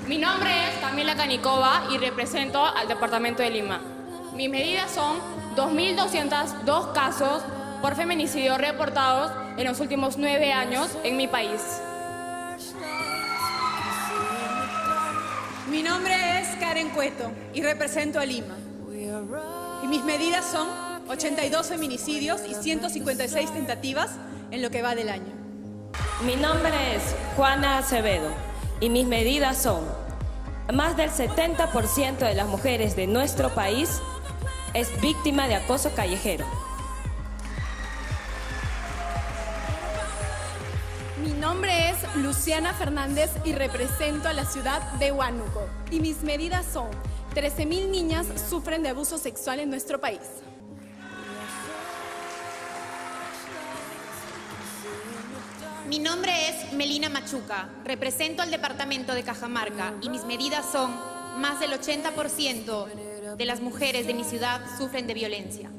Mi nombre es Camila Canicova y represento al departamento de Lima. Mis medidas son 2.202 casos por feminicidio reportados en los últimos 9 años en mi país. Mi nombre es Karen Cueto y represento a Lima. Y mis medidas son 82 feminicidios y 156 tentativas en lo que va del año. Mi nombre es Juana Acevedo y mis medidas son: más del 70% de las mujeres de nuestro país es víctima de acoso callejero. Mi nombre es Luciana Fernández y represento a la ciudad de Huánuco. Y mis medidas son: 13.000 niñas sufren de abuso sexual en nuestro país. Mi nombre es Melina Machuca, represento al departamento de Cajamarca y mis medidas son: más del 80% de las mujeres de mi ciudad sufren de violencia.